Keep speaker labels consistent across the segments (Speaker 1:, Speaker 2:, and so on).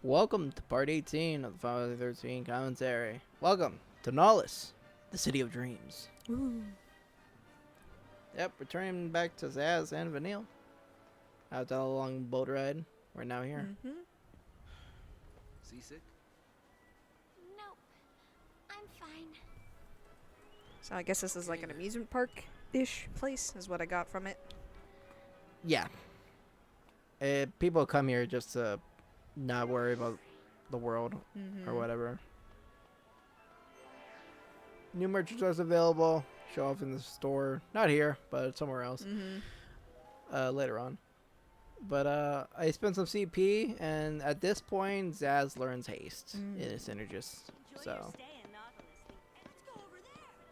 Speaker 1: Welcome to part 18 of the Final Fantasy 13 commentary. Welcome to Nolus, the City of Dreams.
Speaker 2: Ooh.
Speaker 1: Yep, returning back to Zaz and Vanille. After a long boat ride, we're now here.
Speaker 3: Seasick?
Speaker 4: Nope. I'm fine.
Speaker 2: So I guess this is like an amusement park-ish place, is what I got from it.
Speaker 1: Yeah. People come here just to not worry about the world or whatever. New merchandise available. Show off in the store. Not here, but somewhere else. Later on. But I spent some CP, and at this point, Zaz learns haste in his synergist. So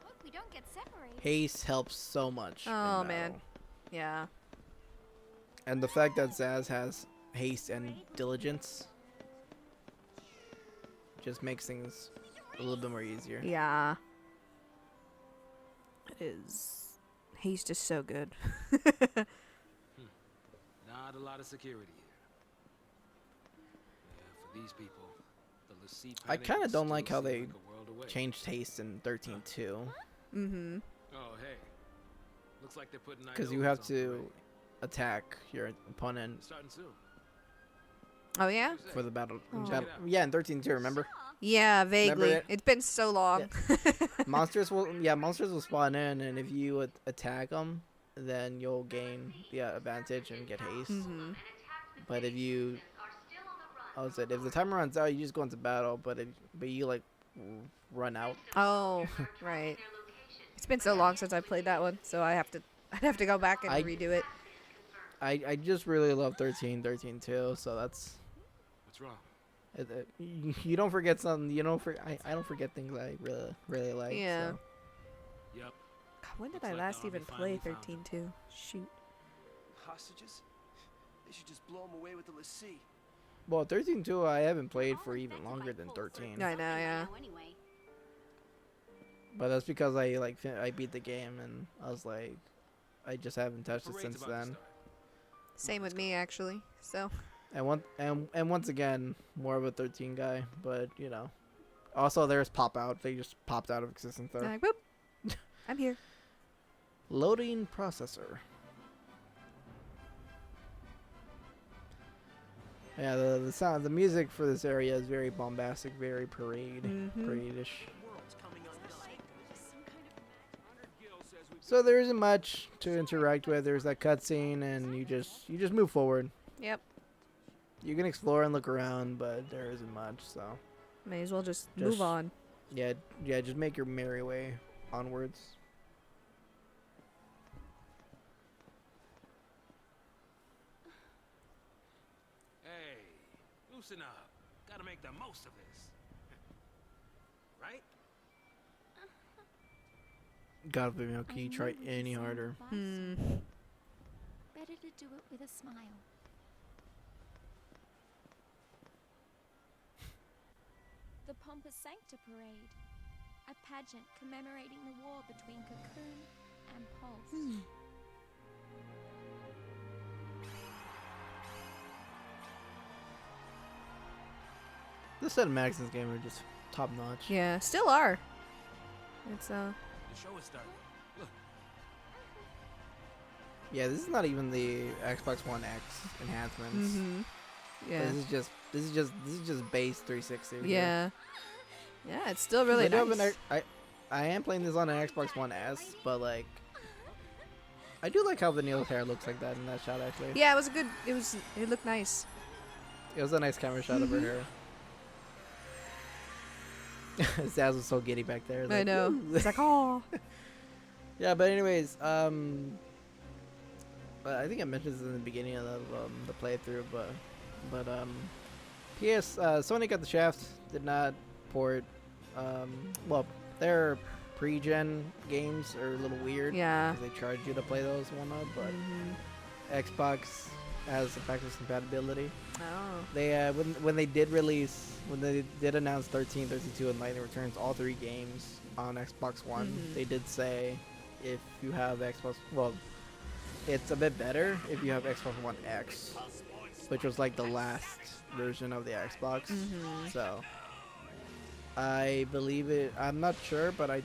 Speaker 4: Look, we don't get separated.
Speaker 1: haste helps so much.
Speaker 2: Oh,
Speaker 1: in
Speaker 2: man.
Speaker 1: battle.
Speaker 2: Yeah.
Speaker 1: And the fact that Zaz has haste and diligence just makes things a little bit more easier.
Speaker 2: Yeah. It is. Haste is so good.
Speaker 3: Not a lot of security here. Yeah, for these people, the Lassie
Speaker 1: I
Speaker 3: panic
Speaker 1: kind of
Speaker 3: will
Speaker 1: don't
Speaker 3: still
Speaker 1: like how
Speaker 3: seem
Speaker 1: they
Speaker 3: like a world away.
Speaker 1: changed haste in 13.2.
Speaker 3: Oh, hey. Looks like they're putting
Speaker 1: Because you have to attack your opponent
Speaker 3: starting soon.
Speaker 2: Oh, yeah?
Speaker 1: for the battle.
Speaker 2: Oh.
Speaker 1: Yeah, in 13.2, remember?
Speaker 2: Yeah, vaguely.
Speaker 1: it?
Speaker 2: It's been so long.
Speaker 1: monsters will spawn in, and if you attack them, then you'll gain the advantage and get haste. But if you, if the timer runs out, you just go into battle. But you like run out.
Speaker 2: Oh, right. It's been so long since I played that one, so I'd have to go back and redo it.
Speaker 1: I just really love 13.2, so that's.
Speaker 3: What's wrong?
Speaker 1: You don't forget something. You don't I don't forget things I really like.
Speaker 2: Yeah.
Speaker 1: So.
Speaker 3: Yep.
Speaker 2: God, when did
Speaker 3: Looks
Speaker 2: I
Speaker 3: like
Speaker 2: last
Speaker 3: the
Speaker 2: even
Speaker 3: army
Speaker 2: play
Speaker 3: finally found
Speaker 2: 13.2? Shoot.
Speaker 5: Hostages? They should just blow them away with the Lassie.
Speaker 1: Well, 13.2 I haven't played for even longer than 13.
Speaker 2: I know, yeah.
Speaker 1: But that's because I beat the game and I was like, I just haven't touched it
Speaker 3: Parade's
Speaker 1: since
Speaker 3: about to
Speaker 1: then.
Speaker 3: start.
Speaker 2: Same with me, actually. So.
Speaker 1: And once again, more of a 13 guy, but you know. Also, there's pop out. They just popped out of existence there.
Speaker 2: Like, whoop. I'm here.
Speaker 1: Loading processor. Yeah, the sound, the music for this area is very bombastic, very parade-ish. So there isn't much to interact with. There's that cutscene, and you just move forward.
Speaker 2: Yep.
Speaker 1: You can explore and look around, but there isn't much. So
Speaker 2: May as well just move on.
Speaker 1: yeah, just make your merry way onwards.
Speaker 3: Hey, loosen up. Gotta make the most of this. Right?
Speaker 1: God, Vivian, can you try any harder?
Speaker 4: Better to do it with a smile. The Pompous Sancta Parade, a pageant commemorating the war between Cocoon and Pulse.
Speaker 1: The cinematics in this game are just top notch.
Speaker 2: Yeah, still are. It's
Speaker 3: The show is starting. Look.
Speaker 1: Yeah, this is not even the Xbox One X enhancements.
Speaker 2: Yeah.
Speaker 1: This is just base 360.
Speaker 2: Yeah. Yeah, it's still really nice.
Speaker 1: I am playing this on an Xbox One S, but like, I do like how Vanille's hair looks like that in that shot. Actually,
Speaker 2: Yeah, it looked nice.
Speaker 1: it was a nice camera shot of her hair. Zaz was so giddy back there.
Speaker 2: I
Speaker 1: like,
Speaker 2: know.
Speaker 1: "Woo."
Speaker 2: It's like, oh.
Speaker 1: Yeah, but anyways, I think I mentioned this in the beginning of the playthrough, but Sony got the Shaft, did not port. Well, their pre-gen games are a little weird.
Speaker 2: Yeah.
Speaker 1: Because they charge you to play those and whatnot, but Xbox has the backwards compatibility.
Speaker 2: Oh.
Speaker 1: They when they did announce 13, 32, and Lightning Returns, all three games on Xbox One, they did say if you have Xbox, well, it's a bit better if you have Xbox One X, which was like the last version of the Xbox. So I believe it. I'm not sure, but I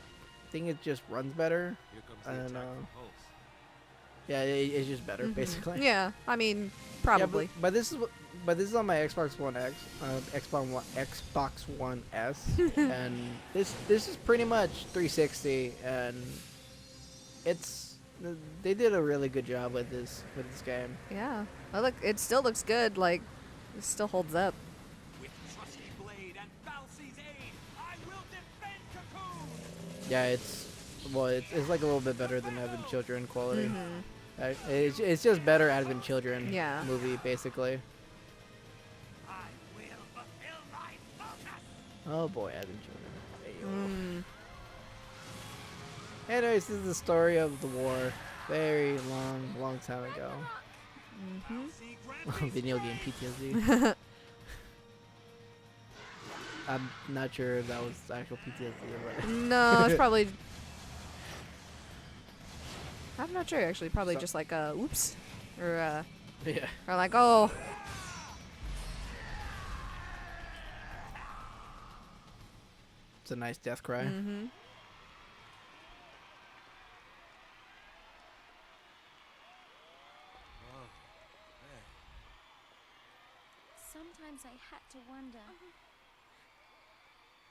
Speaker 1: think it just runs better.
Speaker 3: Here comes
Speaker 1: I
Speaker 3: the
Speaker 1: don't
Speaker 3: attack
Speaker 1: know.
Speaker 3: from Pulse.
Speaker 1: Yeah, it's just better basically.
Speaker 2: Yeah, I mean,
Speaker 1: Yeah,
Speaker 2: probably.
Speaker 1: but this is but this is on my Xbox One X, Xbox One S, and this is pretty much 360, and it's they did a really good job with this game.
Speaker 2: Yeah. Well, look, it still looks good. Like, it still holds up.
Speaker 3: With trusty blade and Falsey's aid, I will defend Cocoon!
Speaker 1: Yeah, it's like a little bit better than Advent Children quality. It's just better Advent Children
Speaker 2: Yeah.
Speaker 1: movie basically.
Speaker 3: I will fulfill my focus!
Speaker 1: Oh boy, Advent Children. Ayo. Anyways, this is the story of the war. Very long time ago. Video game PTSD. I'm not sure if that was actual PTSD, but
Speaker 2: No, it's probably. I'm not sure actually. Probably
Speaker 1: So-
Speaker 2: just like oops, or
Speaker 1: yeah.
Speaker 2: or like oh.
Speaker 1: It's a nice death cry.
Speaker 3: Oh, man.
Speaker 4: Sometimes I had to wonder,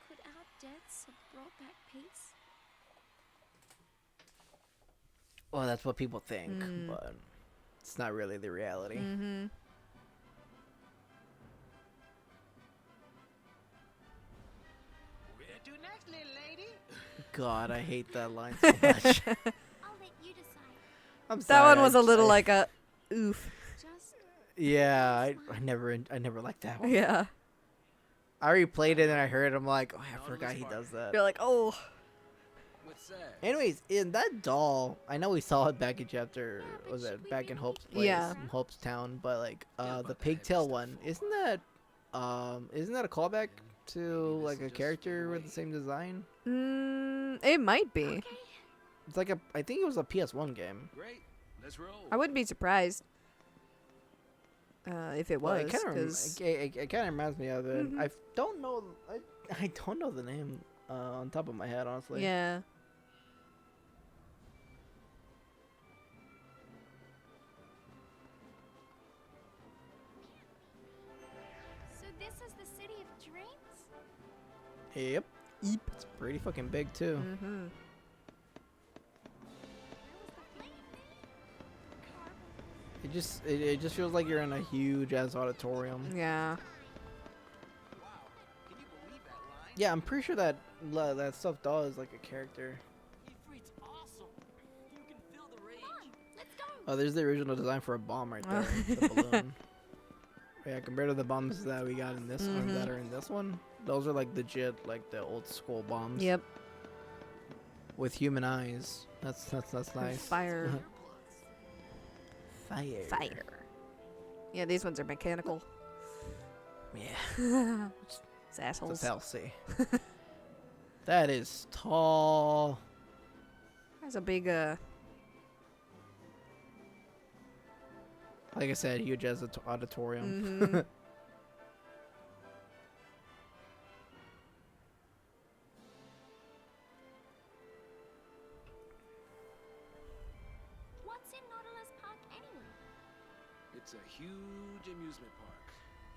Speaker 4: could our deaths have brought back peace?
Speaker 1: Well, that's what people think, but it's not really the reality.
Speaker 3: Where to next, little lady?
Speaker 1: God, I hate that line so much.
Speaker 4: I'll let you decide.
Speaker 1: I'm
Speaker 2: That
Speaker 1: sorry,
Speaker 2: one was a little like a oof.
Speaker 4: Just
Speaker 1: Yeah, I never liked that one.
Speaker 2: Yeah.
Speaker 1: I replayed it and I heard it. I'm like, oh, I forgot he does that.
Speaker 2: You're like oh.
Speaker 3: What's that?
Speaker 1: Anyways, in that doll, I know we saw it back in chapter, was it back in Hope's place,
Speaker 2: Yeah.
Speaker 1: in Hope's town, but like the pigtail one, isn't that a callback to like a character with the same design?
Speaker 2: It might be.
Speaker 1: It's like I think it was a PS1 game.
Speaker 3: Great. Let's roll.
Speaker 2: I wouldn't be surprised if it
Speaker 1: Well,
Speaker 2: was.
Speaker 1: it kind of reminds me of it. I don't know. I don't know the name on top of my head, honestly.
Speaker 2: Yeah.
Speaker 4: so this is the city of dreams?
Speaker 1: Yep. It's pretty fucking big too.
Speaker 4: Where was the flame?
Speaker 1: It just feels like you're in a huge ass auditorium.
Speaker 2: Yeah.
Speaker 5: Wow. Can you believe that line?
Speaker 1: Yeah, I'm pretty sure that that stuffed doll is like a character.
Speaker 5: Ifrit's awesome. You can feel the rage.
Speaker 4: Come on, let's go.
Speaker 1: Oh, there's the original design for a bomb right there, the balloon. Yeah, compared to the bombs that we got in this one, that are in this one, those are like legit, like the old school bombs.
Speaker 2: Yep.
Speaker 1: With human eyes. That's nice.
Speaker 2: Fire.
Speaker 1: Fire.
Speaker 2: Fire. Yeah, these ones are mechanical.
Speaker 1: Yeah.
Speaker 2: It's
Speaker 1: It's
Speaker 2: assholes.
Speaker 1: a Chelsea. That is tall.
Speaker 2: There's a big
Speaker 1: Like I said, huge as an auditorium.
Speaker 4: What's in Nautilus Park anyway?
Speaker 3: It's a huge amusement park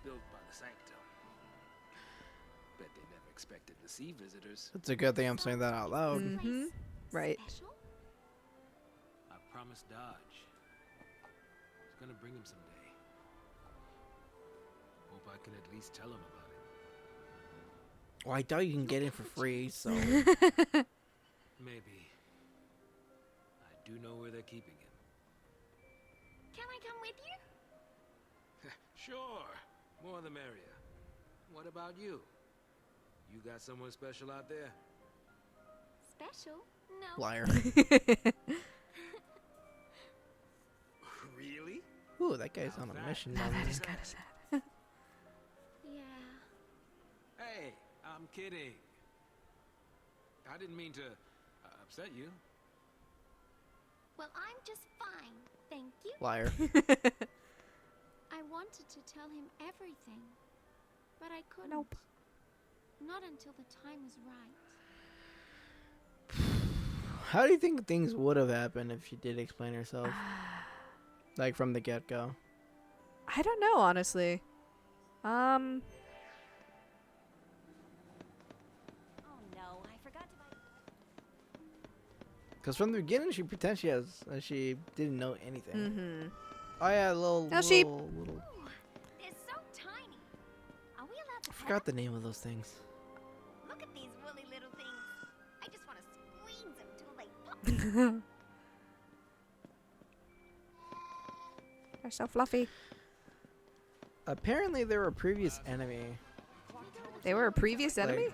Speaker 3: built by the Sanctum. Bet they never expected to see visitors.
Speaker 1: It's a good thing I'm saying that out loud.
Speaker 2: Mhm. Right.
Speaker 4: Special?
Speaker 3: I promised Dodge. I was gonna bring him someday. Hope I can at least tell him about it.
Speaker 1: Well, I doubt you can get in for free, so.
Speaker 3: Maybe. I do know where they're keeping him.
Speaker 4: Can I come with you?
Speaker 3: Sure. More the merrier. What about you? You got someone special out there?
Speaker 4: Special? No.
Speaker 1: Liar.
Speaker 3: Really?
Speaker 1: Ooh, that guy's on a mission.
Speaker 2: That
Speaker 1: man.
Speaker 2: is kind of sad.
Speaker 4: Yeah.
Speaker 3: Hey, I'm kidding. I didn't mean to upset you.
Speaker 4: Well, I'm just fine. Thank you.
Speaker 1: Liar.
Speaker 4: I wanted to tell him everything, but I couldn't.
Speaker 2: Nope.
Speaker 4: Not until the time was right.
Speaker 1: How do you think things would have happened if she did explain herself? Like from the get-go.
Speaker 2: I don't know, honestly.
Speaker 6: Oh no, I forgot to buy.
Speaker 1: Because from the beginning, she pretends she didn't know anything.
Speaker 2: Mm-hmm.
Speaker 1: Oh yeah, little
Speaker 2: sheep.
Speaker 1: little.
Speaker 6: They're so tiny. Are we allowed to
Speaker 1: I
Speaker 6: pet
Speaker 1: forgot the name of those things.
Speaker 6: them? Look at these woolly little things. I just want to squeeze them till they pop.
Speaker 2: They're so fluffy.
Speaker 1: Apparently, they were a previous enemy.
Speaker 2: They were a previous enemy?
Speaker 1: Like,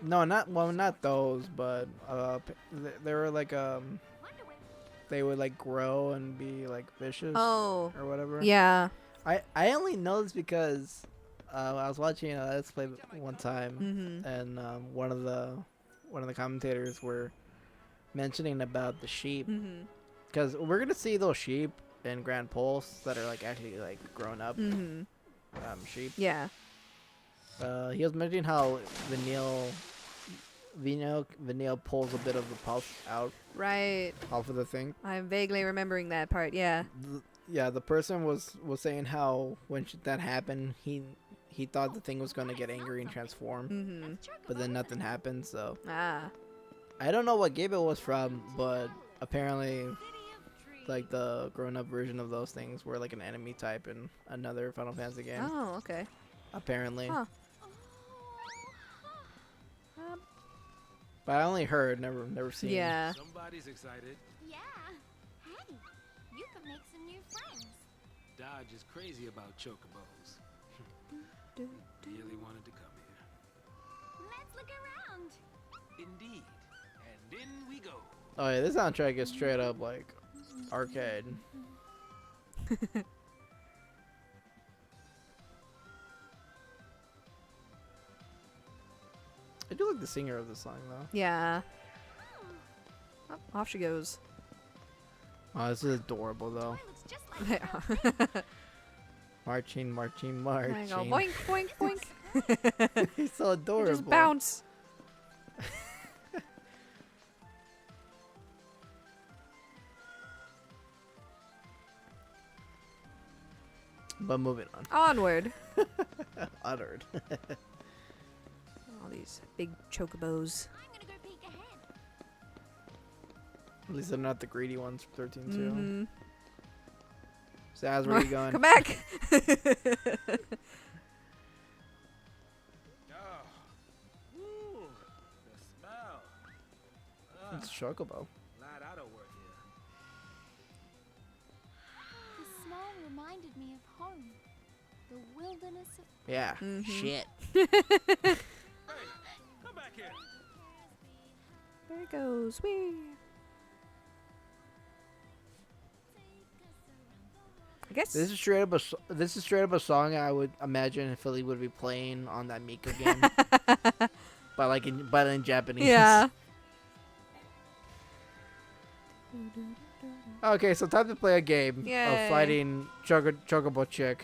Speaker 1: no, not those, but they were like they would like grow and be like vicious
Speaker 2: Oh.
Speaker 1: or whatever.
Speaker 2: Yeah.
Speaker 1: I only know this because I was watching a Let's Play one time,
Speaker 2: Mm-hmm.
Speaker 1: and one of the commentators were mentioning about the sheep,
Speaker 2: Mm-hmm.
Speaker 1: because we're gonna see those sheep in Grand Pulse that are like actually like grown up
Speaker 2: Mm-hmm.
Speaker 1: sheep.
Speaker 2: Yeah.
Speaker 1: He was mentioning how Vanille pulls a bit of the puff out
Speaker 2: Right.
Speaker 1: off of the thing.
Speaker 2: I'm vaguely remembering that part. Yeah.
Speaker 1: The person was saying how when that happened, he thought the thing was gonna get angry and transform,
Speaker 2: Mm-hmm.
Speaker 1: but then nothing happened. So
Speaker 2: Ah.
Speaker 1: I don't know what game it was from, but apparently, like the grown-up version of those things were like an enemy type in another Final Fantasy game.
Speaker 2: Oh, okay.
Speaker 1: Apparently,
Speaker 2: Huh.
Speaker 1: but I only heard, never seen.
Speaker 2: Yeah.
Speaker 3: Somebody's excited.
Speaker 4: Yeah. Hey, you could make some new friends.
Speaker 3: Dodge is crazy about chocobos. Really wanted to come here.
Speaker 4: Let's look around.
Speaker 3: Indeed. And in we go.
Speaker 1: Oh yeah, this soundtrack is straight up like arcade. I do like the singer of the song though.
Speaker 2: Yeah. Oh, off she goes.
Speaker 1: Oh, this is adorable though.
Speaker 4: Toy looks just like
Speaker 2: Yeah.
Speaker 1: Marching.
Speaker 2: I go boink, boink, boink.
Speaker 1: He's so adorable.
Speaker 2: Just bounce.
Speaker 1: But moving on.
Speaker 2: Onward.
Speaker 1: Uttered.
Speaker 2: All these big chocobos.
Speaker 4: I'm gonna go peek ahead.
Speaker 1: At least they're not the greedy ones from 13 too.
Speaker 2: Mm-hmm.
Speaker 1: Saz, where are you going?
Speaker 2: Come back.
Speaker 3: Oh. Ooh, the smell.
Speaker 1: It's Chocobo.
Speaker 3: Glad I don't work here.
Speaker 4: The smell reminded me of home. The wilderness of
Speaker 1: Yeah.
Speaker 2: Mhm.
Speaker 1: Shit.
Speaker 3: Hey, come back here.
Speaker 2: There it goes. Whee. I guess.
Speaker 1: This is straight up a song I would imagine Philly would be playing on that Mika game. but in Japanese.
Speaker 2: Yeah.
Speaker 1: Okay, so time to play a game
Speaker 2: Yay.
Speaker 1: of fighting Chocobo Chick.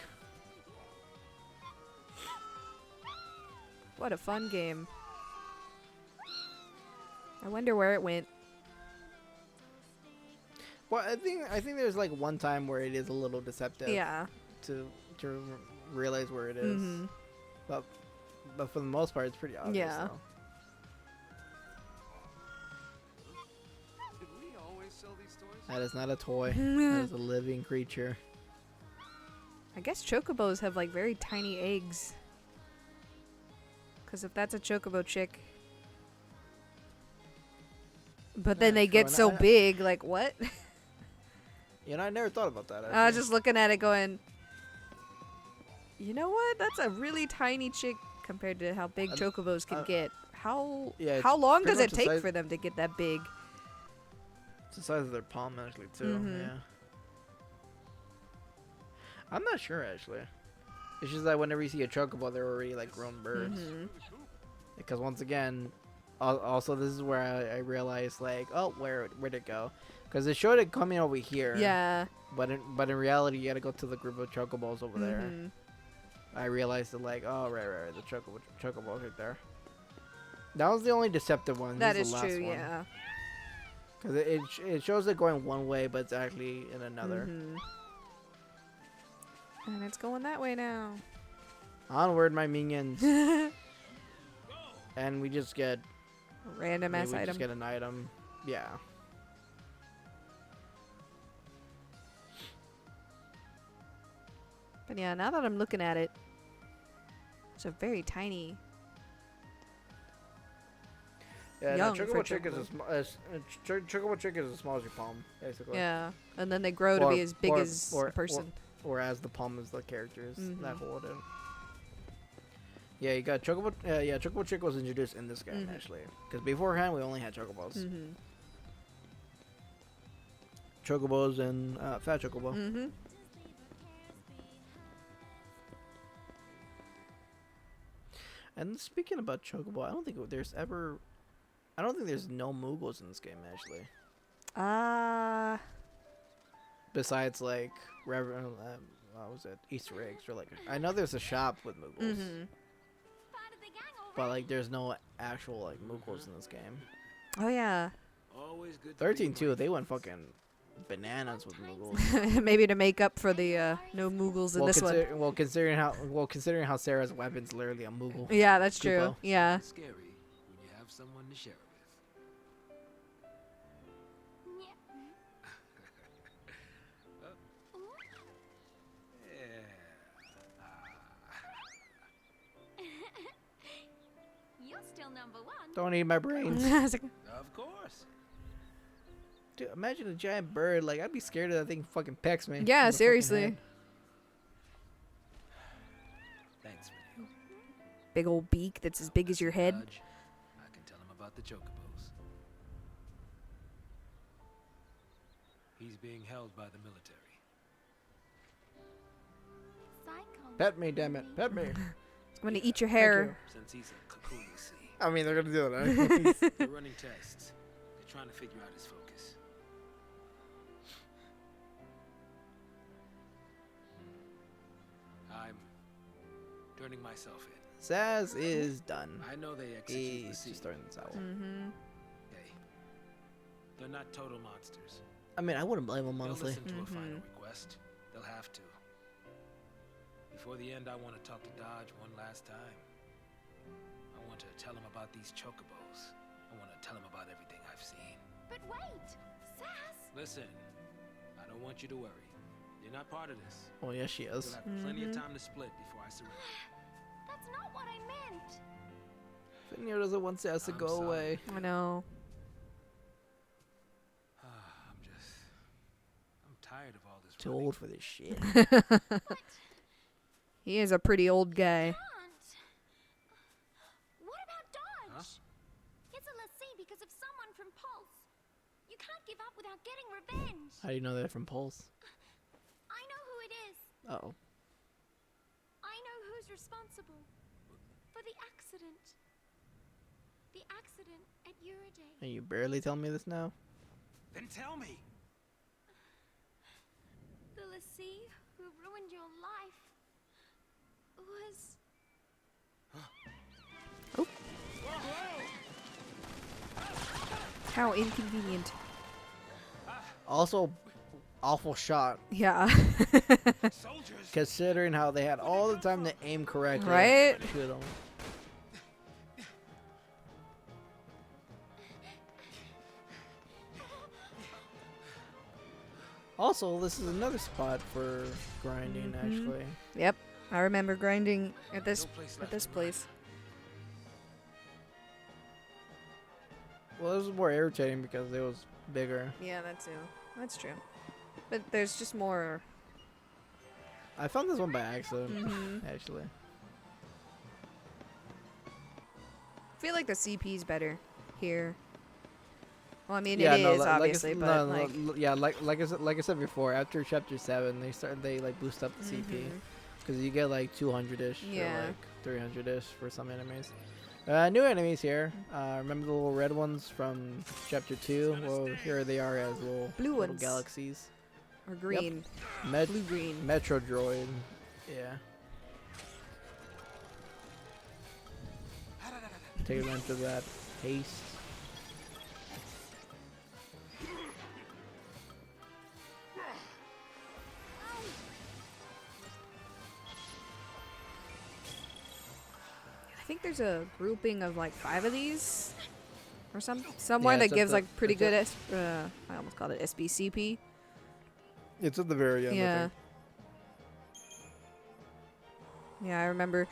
Speaker 2: What a fun game. I wonder where it went.
Speaker 1: Well, I think there's like one time where it is a little deceptive.
Speaker 2: Yeah.
Speaker 1: To realize where it is.
Speaker 2: Mhm.
Speaker 1: But for the most part, it's pretty obvious.
Speaker 2: Yeah.
Speaker 1: though.
Speaker 5: Did we always sell these toys?
Speaker 1: That is not a toy. That is a living creature.
Speaker 2: I guess chocobos have like very tiny eggs. Because if that's a chocobo chick. But then
Speaker 1: Yeah,
Speaker 2: they get
Speaker 1: sure,
Speaker 2: so big, like what?
Speaker 1: You know, I never thought about that.
Speaker 2: I was
Speaker 1: actually.
Speaker 2: just looking at it going, you know what? That's a really tiny chick compared to how big chocobos can get. How
Speaker 1: yeah,
Speaker 2: how
Speaker 1: it's
Speaker 2: long
Speaker 1: pretty
Speaker 2: does it
Speaker 1: much the
Speaker 2: take
Speaker 1: size-
Speaker 2: for them to get that big?
Speaker 1: It's the size of their palm, actually, too.
Speaker 2: Mhm.
Speaker 1: Yeah. I'm not sure, actually. It's just that whenever you see a chocobo, they're already like grown birds.
Speaker 2: Mhm.
Speaker 1: Because once again, Also, this is where I realized like, oh, where'd it go? Because it showed it coming over here.
Speaker 2: Yeah.
Speaker 1: But in reality, you gotta go to the group of chocobos over there.
Speaker 2: Mhm.
Speaker 1: I realized that like, oh right, the chocobos right there. That was the only deceptive one.
Speaker 2: That
Speaker 1: This
Speaker 2: is
Speaker 1: the last
Speaker 2: true.
Speaker 1: one.
Speaker 2: Yeah.
Speaker 1: Because it shows it going one way, but it's actually in another.
Speaker 2: Mhm. And it's going that way now.
Speaker 1: Onward, my minions. And we just get
Speaker 2: Random ass
Speaker 1: we
Speaker 2: item.
Speaker 1: just get an item. Yeah.
Speaker 2: But yeah, now that I'm looking at it, it's a very tiny.
Speaker 1: Yeah,
Speaker 2: Young
Speaker 1: no,
Speaker 2: for
Speaker 1: chocobo chick is
Speaker 2: chocobo.
Speaker 1: chocobo chick is as small as your palm, basically.
Speaker 2: Yeah, and then they grow to
Speaker 1: Or-
Speaker 2: be as big
Speaker 1: or-
Speaker 2: as
Speaker 1: or-
Speaker 2: a person.
Speaker 1: Or as the palm is the characters that
Speaker 2: Mhm.
Speaker 1: hold it. Yeah, you got chocobo. Yeah, chocobo chick was introduced in this game
Speaker 2: Mhm.
Speaker 1: actually, because beforehand we only had chocobos.
Speaker 2: Mhm.
Speaker 1: Chocobos and fat chocobo.
Speaker 2: Mhm.
Speaker 1: And speaking about chocobo, I don't think there's no Moogles in this game actually.
Speaker 2: Ah.
Speaker 1: Besides like what was it, Easter eggs or like I know there's a shop with Moogles,
Speaker 2: Mhm.
Speaker 6: Part of the gang already.
Speaker 1: but like there's no actual like Moogles in this game.
Speaker 2: Oh yeah.
Speaker 3: Always good.
Speaker 1: 13 too, they went fucking bananas with Moogles.
Speaker 2: Maybe to make up for the no Moogles in this one.
Speaker 1: Considering how Sarah's weapon's literally a Moogle.
Speaker 2: Yeah, that's true.
Speaker 1: Koopa.
Speaker 2: Yeah.
Speaker 3: Scary when you have someone to share it with.
Speaker 6: Yeah. You're still number one.
Speaker 1: Don't eat my brains.
Speaker 2: It's like,
Speaker 3: Of course.
Speaker 1: Dude, imagine a giant bird. Like I'd be scared of that thing fucking pecks me.
Speaker 2: yeah,
Speaker 1: in the fucking
Speaker 2: seriously.
Speaker 1: head.
Speaker 3: Thanks, Video.
Speaker 2: Big old beak that's as big as your head.
Speaker 3: Judge, I can tell him about the chocobos. He's being held by the military.
Speaker 6: Psycho.
Speaker 1: Pet me, damn it. Pet me.
Speaker 2: I'm gonna eat your
Speaker 1: Thank
Speaker 2: hair.
Speaker 3: Since he's a cocoon, you see.
Speaker 1: I mean, they're gonna do it.
Speaker 3: They're running tests. They're trying to figure out his focus. I'm turning myself in.
Speaker 1: Saz is done.
Speaker 3: I know they execute the
Speaker 1: He's
Speaker 3: scene.
Speaker 1: just throwing this out.
Speaker 2: Mm-hmm.
Speaker 3: Hey, they're not total monsters.
Speaker 1: I mean, I wouldn't blame him
Speaker 3: They'll
Speaker 1: honestly.
Speaker 3: listen to a final
Speaker 2: Mhm.
Speaker 3: request. They'll have to. Before the end, I want to talk to Dodge one last time. I want to tell him about these chocobos. I want to tell him about everything I've seen.
Speaker 6: But wait, Sass.
Speaker 3: Listen, I don't want you to worry. You're not part of this.
Speaker 1: Oh yeah, she
Speaker 3: We'll
Speaker 1: is.
Speaker 3: have plenty of
Speaker 2: Mhm.
Speaker 3: time to split before I surrender.
Speaker 6: That's not what I meant.
Speaker 1: Finio doesn't want Saz to
Speaker 3: I'm
Speaker 1: go
Speaker 3: sorry.
Speaker 1: away.
Speaker 2: I know.
Speaker 3: I'm tired of all this.
Speaker 1: Too
Speaker 3: running.
Speaker 1: old for this shit.
Speaker 2: He is a pretty old guy.
Speaker 6: Can't. What about Dodge?
Speaker 3: Huh?
Speaker 6: It's a lessee because of someone from Pulse. You can't give up without getting revenge.
Speaker 1: How do you know that from Pulse?
Speaker 6: I know who it is.
Speaker 1: Oh.
Speaker 6: I know who's responsible for the accident. The accident at Uriday.
Speaker 1: And you barely tell me this now?
Speaker 3: Then tell me.
Speaker 6: The lessee who ruined your life was...
Speaker 2: How inconvenient.
Speaker 1: Also, awful shot.
Speaker 2: Yeah.
Speaker 3: Soldiers.
Speaker 1: Considering how they had all the time to aim correctly.
Speaker 2: Right?
Speaker 1: Shoot 'em. Also, this is another spot for grinding,
Speaker 2: Mhm.
Speaker 1: actually.
Speaker 2: Yep. I remember grinding at this
Speaker 3: No place
Speaker 2: at
Speaker 3: left
Speaker 2: this
Speaker 3: to run.
Speaker 2: place.
Speaker 1: Well, this was more irritating because it was bigger.
Speaker 2: Yeah, that too. That's true. But there's just more.
Speaker 1: I found this one by accident,
Speaker 2: Mhm.
Speaker 1: actually.
Speaker 2: I feel like the CP's better here. Well, I mean,
Speaker 1: Yeah,
Speaker 2: it
Speaker 1: no,
Speaker 2: is
Speaker 1: like I
Speaker 2: obviously,
Speaker 1: said-
Speaker 2: but
Speaker 1: no,
Speaker 2: like.
Speaker 1: yeah, like I said before, after chapter 7, they like boost up the CP
Speaker 2: Mhm.
Speaker 1: because you get like 200ish
Speaker 2: Yeah.
Speaker 1: or like 300ish for some enemies. New enemies here. Remember the little red ones from Chapter 2? Well, here they are as
Speaker 2: Blue
Speaker 1: little
Speaker 2: ones.
Speaker 1: galaxies.
Speaker 2: Or green. Blue-green.
Speaker 1: Metro Droid. Yeah. Take advantage of that haste.
Speaker 2: I think there's a grouping of like 5 of these. Or somewhere
Speaker 1: Yeah,
Speaker 2: that
Speaker 1: it's at
Speaker 2: gives
Speaker 1: the-
Speaker 2: like pretty
Speaker 1: it's
Speaker 2: good
Speaker 1: at-
Speaker 2: I almost called it SBCP.
Speaker 1: It's at the very end, I
Speaker 2: Yeah.
Speaker 1: think.
Speaker 2: Yeah, I remember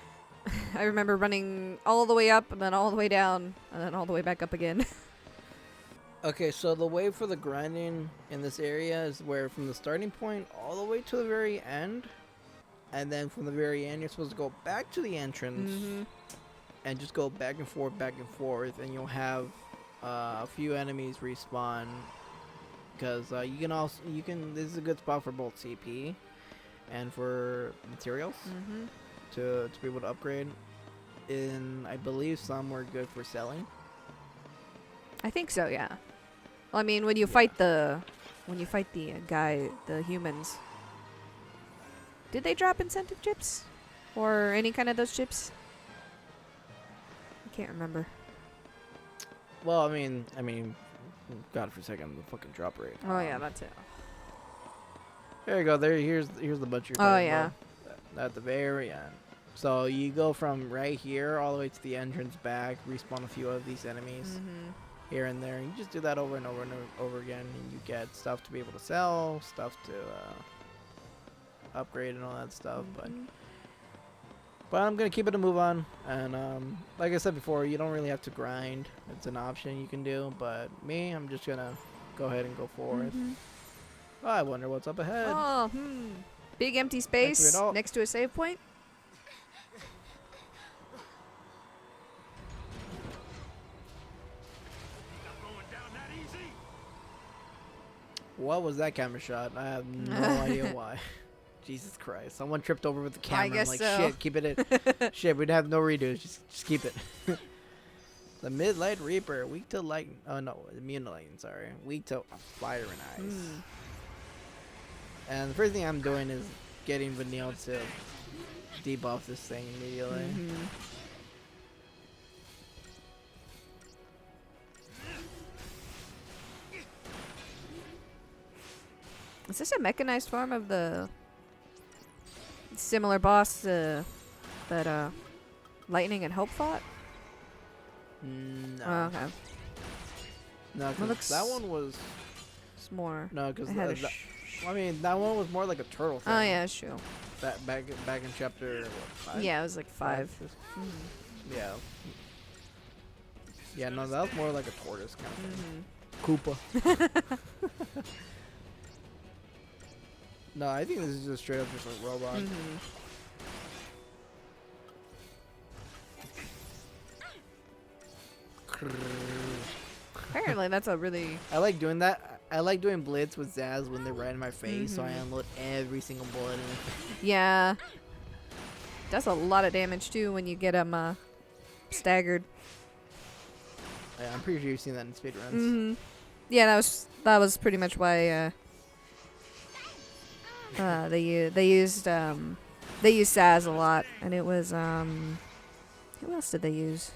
Speaker 2: I remember running all the way up and then all the way down and then all the way back up again.
Speaker 1: Okay, so the way for the grinding in this area is where from the starting point all the way to the very end, and then from the very end you're supposed to go back to the entrance and just go back and forth, and you'll have a few enemies respawn. Because this is a good spot for both CP and for materials to be able to upgrade. I believe some were good for selling.
Speaker 2: I think so, yeah. Well, I mean, when you fight the guy, the humans, did they drop incentive chips or any kind of those chips? I can't remember.
Speaker 1: Well, I mean, God for a second, the fucking drop rate.
Speaker 2: Oh yeah, that's it.
Speaker 1: There you go. Here's the butcher.
Speaker 2: Oh yeah.
Speaker 1: At the very end. So you go from right here all the way to the entrance back, respawn a few of these enemies here and there. You just do that over and over and over again, and you get stuff to be able to sell, stuff to upgrade and all that stuff. But I'm gonna keep it a move on, and like I said before, you don't really have to grind. It's an option you can do, but me, I'm just gonna go ahead and go forward. Oh, I wonder what's up ahead.
Speaker 2: Oh, big empty space
Speaker 1: all.
Speaker 2: next to a save point.
Speaker 1: What was that camera shot? I have no idea why. Jesus Christ! Someone tripped over with the camera.
Speaker 2: guess
Speaker 1: I'm like,
Speaker 2: so.
Speaker 1: shit, keep it in. Shit, we'd have no redos. Just keep it. The Midlight Reaper, weak to lightning. Oh no, immune to lightning. Sorry, weak to fire and ice. And the first thing I'm doing is getting Vanille to debuff this thing immediately.
Speaker 2: Is this a mechanized form of the similar boss that Lightning and Hope fought?
Speaker 1: No,
Speaker 2: Oh, okay.
Speaker 1: no,
Speaker 2: It
Speaker 1: 'cause
Speaker 2: looks-
Speaker 1: that one was
Speaker 2: More.
Speaker 1: no, because
Speaker 2: I had a
Speaker 1: I mean that one was more like a turtle thing.
Speaker 2: Oh yeah, it's true.
Speaker 1: Back in chapter what, 5?
Speaker 2: Yeah, it was like 5.
Speaker 1: Yeah. Yeah, no, that was more like a tortoise kind of thing. Koopa. No, I think this is just straight up just a robot.
Speaker 2: Apparently, that's a really.
Speaker 1: I like doing that. I like doing blitz with Zaz when they're right in my face, so I unload every single bullet in it.
Speaker 2: Yeah. Does a lot of damage too when you get them staggered.
Speaker 1: Yeah, I'm pretty sure you've seen that in speedruns.
Speaker 2: Yeah, that was pretty much why they used Saz a lot, and it was who else did they use?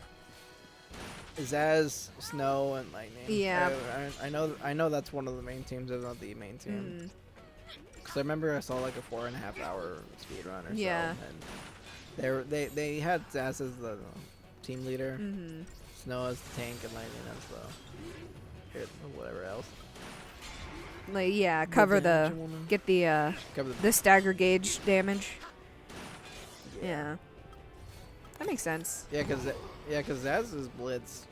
Speaker 1: Zaz, Snow, and Lightning.
Speaker 2: Yeah.
Speaker 1: I know that's one of the main teams, if not the main team. Because I remember I saw like a 4.5 hour speedrun or
Speaker 2: Yeah.
Speaker 1: so, and they had Zaz as the team leader, Snow as the tank, and Lightning as the whatever else.
Speaker 2: Like, yeah, get
Speaker 1: Cover
Speaker 2: the stagger gauge damage. Yeah. That makes sense.
Speaker 1: Yeah, because Zaz's blitz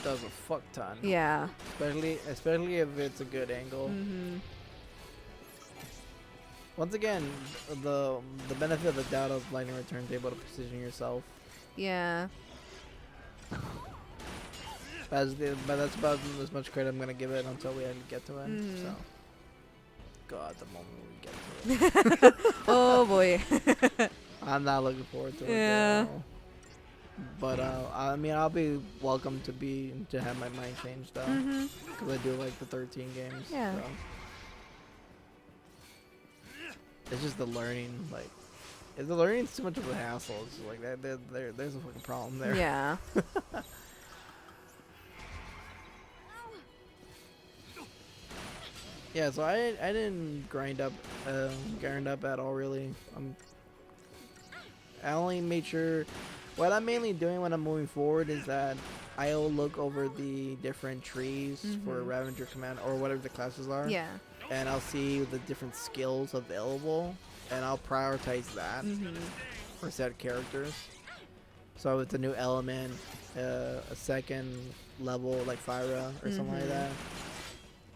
Speaker 1: does a fuck ton.
Speaker 2: Yeah.
Speaker 1: Especially if it's a good angle. Once again, the benefit of the doubt of lightning return is able to position yourself.
Speaker 2: Yeah.
Speaker 1: But that's about as much credit I'm gonna give it until we get to it. So, God, the moment we get to it,
Speaker 2: Oh boy.
Speaker 1: I'm not looking forward to it.
Speaker 2: Yeah.
Speaker 1: At all. But I mean, I'll be welcome to have my mind changed though,
Speaker 2: Mm-hmm.
Speaker 1: because I do like the 13 games.
Speaker 2: Yeah.
Speaker 1: So. It's just the learning, like, if the learning's too much of a hassle, it's just like that. There's a fucking problem there.
Speaker 2: Yeah.
Speaker 1: Yeah. So I didn't grind up at all really. I only made sure. What I'm mainly doing when I'm moving forward is that I'll look over the different trees for Ravager Command or whatever the classes are.
Speaker 2: Yeah.
Speaker 1: And I'll see the different skills available, and I'll prioritize that for set characters. So if it's a new element, a second level like Fyra or something like that,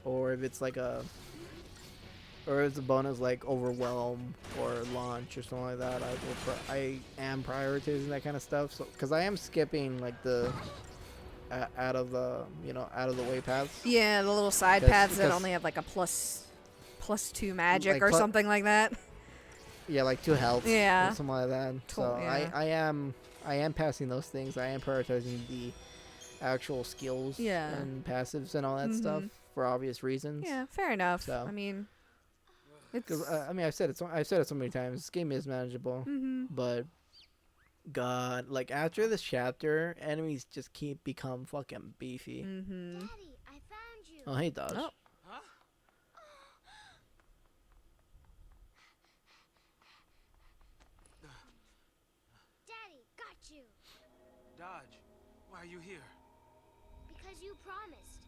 Speaker 1: or if it's like or if it's a bonus like Overwhelm or Launch or something like that, I am prioritizing that kind of stuff. So because I am skipping like the out of the way paths.
Speaker 2: Yeah, the little side paths that only have like a +2 magic
Speaker 1: like
Speaker 2: or something like that.
Speaker 1: Yeah, like 2 health.
Speaker 2: Yeah.
Speaker 1: Or something like that. So
Speaker 2: yeah.
Speaker 1: I am passing those things. I am prioritizing the actual skills and passives and all that stuff for obvious reasons.
Speaker 2: Yeah, fair enough.
Speaker 1: So.
Speaker 2: I mean, it's.
Speaker 1: Because I mean, I've said it so many times. This game is manageable, but God, like after this chapter, enemies just keep become fucking beefy.
Speaker 6: Daddy, I found you.
Speaker 1: Oh, hey, Dodge.
Speaker 2: Oh.
Speaker 3: Huh?
Speaker 6: Daddy, got you.
Speaker 3: Dodge, why are you here?
Speaker 6: Because you promised.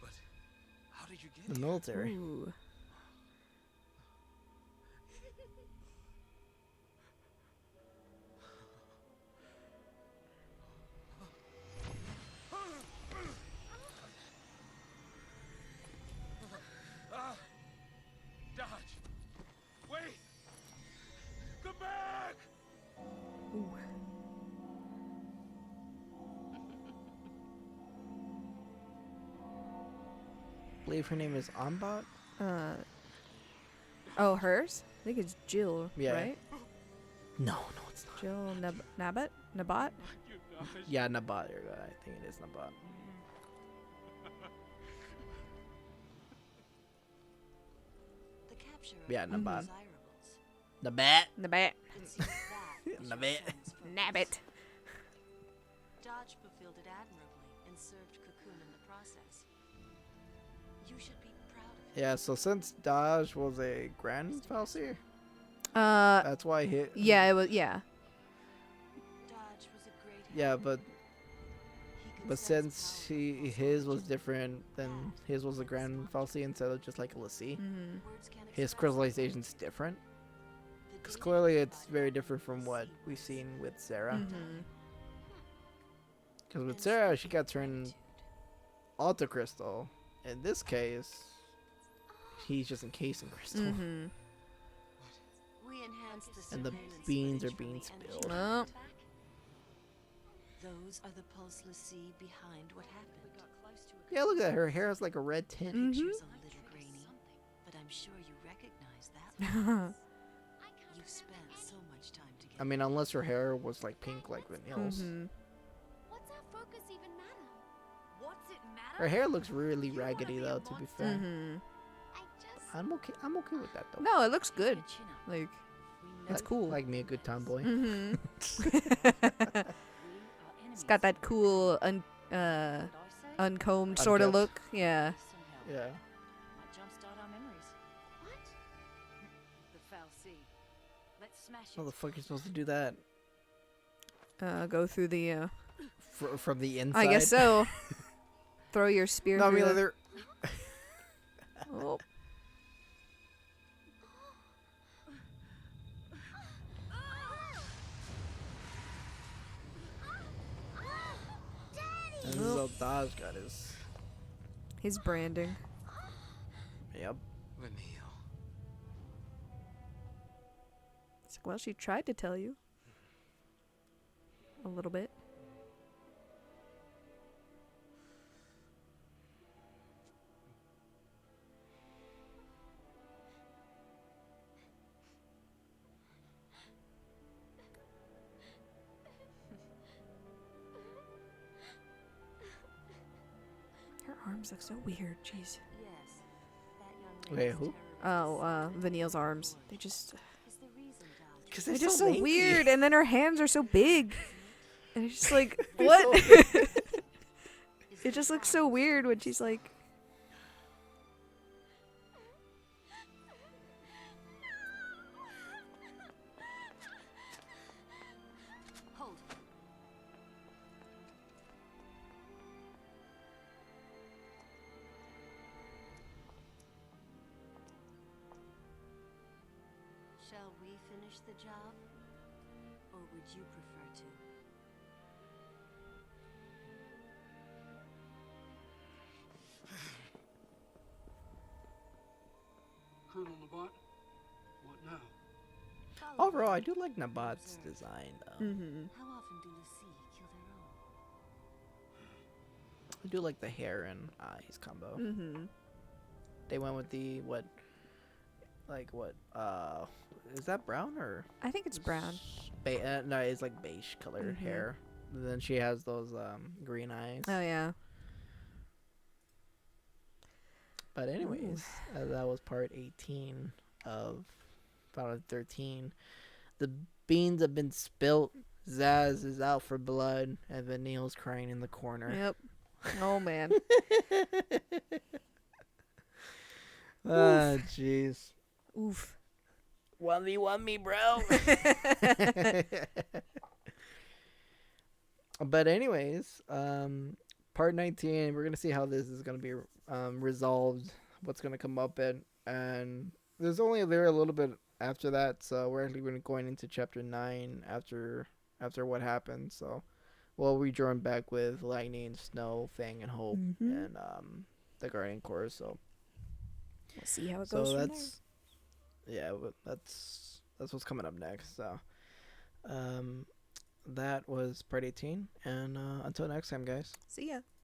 Speaker 3: But how did you get
Speaker 1: The
Speaker 3: here?
Speaker 1: military.
Speaker 2: Ooh.
Speaker 3: Dodge! Wait! Come back!
Speaker 2: Ooh.
Speaker 1: I believe her name is Ambot.
Speaker 2: Oh, hers? I think it's Jill,
Speaker 1: Yeah.
Speaker 2: right?
Speaker 1: No, it's not.
Speaker 2: Jill Nabat? Nabat?
Speaker 1: Yeah, Nabat. I think it is Nabat.
Speaker 7: The capture of
Speaker 1: Yeah, Nabat.
Speaker 7: undesirables.
Speaker 1: Nabat.
Speaker 2: Nabat.
Speaker 7: It seems that was your
Speaker 1: Nabat.
Speaker 7: friend's focus.
Speaker 2: Nabbit.
Speaker 7: Dodge fulfilled it admirably and served Cocoon in the process. You should be proud of him.
Speaker 1: Yeah, so since Dodge was a Grand Falsier,
Speaker 2: Uh,
Speaker 1: that's why he.
Speaker 2: yeah, it was, yeah.
Speaker 7: Dodge was a great
Speaker 1: Yeah, but
Speaker 7: he could sense
Speaker 1: since
Speaker 7: power
Speaker 1: his was different, then his was a Grand Falsier instead of just like a Lassie.
Speaker 7: words can't
Speaker 1: His
Speaker 7: express
Speaker 1: crystallization's different.
Speaker 7: the
Speaker 1: Because
Speaker 7: demon
Speaker 1: clearly it's
Speaker 7: embodied
Speaker 1: very
Speaker 7: in
Speaker 1: different from
Speaker 7: the
Speaker 1: what
Speaker 7: sea
Speaker 1: we've
Speaker 7: was
Speaker 1: seen with Sarah.
Speaker 2: Mm-hmm.
Speaker 1: Because with
Speaker 7: and
Speaker 1: Sarah, she
Speaker 7: spoken
Speaker 1: got turned
Speaker 7: gratitude.
Speaker 1: Alta Crystal. In this case, he's just encased in crystal.
Speaker 2: Mm-hmm.
Speaker 7: We enhanced the
Speaker 1: And the
Speaker 7: surveillance
Speaker 1: beans
Speaker 7: footage
Speaker 1: are
Speaker 7: from
Speaker 1: being
Speaker 7: the energy
Speaker 1: spilled.
Speaker 2: Oh.
Speaker 7: attack. Those are the pulseless sea behind what happened.
Speaker 1: Yeah, look at that. Her hair has like a red tint.
Speaker 2: Mm-hmm.
Speaker 7: Picture's a little grainy, but I'm sure you recognize that. You spent so much time together.
Speaker 1: I mean, unless her hair was like pink like Vanille's.
Speaker 2: Mm-hmm.
Speaker 6: What's our focus even matter?
Speaker 7: What's it matter?
Speaker 1: Her hair looks really raggedy though, to be fair.
Speaker 2: Mm-hmm.
Speaker 6: I just...
Speaker 1: I'm okay with that though.
Speaker 2: No, it looks good.
Speaker 7: Your chin up.
Speaker 2: Like,
Speaker 7: We
Speaker 2: it's
Speaker 7: know
Speaker 2: cool.
Speaker 1: Like me, a good tomboy.
Speaker 2: Mm-hmm.
Speaker 7: we are
Speaker 2: It's got that cool, uncombed sort of
Speaker 1: Unkept.
Speaker 2: look. Yeah.
Speaker 1: Yeah.
Speaker 7: Might jumpstart our memories.
Speaker 6: What?
Speaker 7: The foul sea. Let's smash
Speaker 1: How
Speaker 7: it.
Speaker 1: the fuck are you supposed to do that?
Speaker 2: Go through the,
Speaker 1: From the inside?
Speaker 2: I guess so. Throw your spear
Speaker 1: No, I
Speaker 2: through
Speaker 1: mean,
Speaker 2: the...
Speaker 1: they're.
Speaker 2: Oh.
Speaker 1: And this is how Dodge got
Speaker 2: His branding.
Speaker 1: Yep.
Speaker 3: Vanille.
Speaker 2: It's like, well, she tried to tell you. A little bit. arms look so weird. Jeez.
Speaker 7: Yes, that young
Speaker 1: Wait,
Speaker 7: lady's
Speaker 1: who?
Speaker 7: terrible
Speaker 2: Oh, Vanille's arms. They just
Speaker 7: is the reason, Dodge.
Speaker 1: Because
Speaker 2: they're just so weird, and then her hands are so big. And it's just like,
Speaker 1: They're
Speaker 2: what?
Speaker 1: so big.
Speaker 2: It just looks so weird when she's like,
Speaker 7: Hold. Shall we finish the job? Or would you prefer to?
Speaker 5: Colonel Labat, what now?
Speaker 7: Follow
Speaker 1: Overall,
Speaker 7: me
Speaker 1: I do like
Speaker 7: and
Speaker 1: Nabat's
Speaker 7: observe.
Speaker 1: design, though.
Speaker 7: How often do Lucy kill their own?
Speaker 1: I do like the hair and eyes combo. They went with the what? Is that brown or?
Speaker 2: I think it's brown.
Speaker 1: No, it's like beige colored hair. And then she has those green eyes.
Speaker 2: Oh, yeah.
Speaker 1: But anyways, that was part 18 of Final Fantasy 13. The beans have been spilt. Zaz is out for blood, and Vanille's crying in the corner.
Speaker 2: Yep. Oh, man.
Speaker 1: Ah, jeez.
Speaker 2: Oof.
Speaker 1: 1v1 me, bro. But anyways, part 19, we're going to see how this is going to be resolved, what's going to come up and there's only there a little bit after that, so we're actually going into chapter 9 after what happened. So we'll rejoin back with Lightning, Snow, Fang, and Hope, and the Guardian Corps. So
Speaker 2: We'll see how it goes from there.
Speaker 1: Yeah, that's what's coming up next. So that was part 18, and until next time, guys.
Speaker 2: See ya.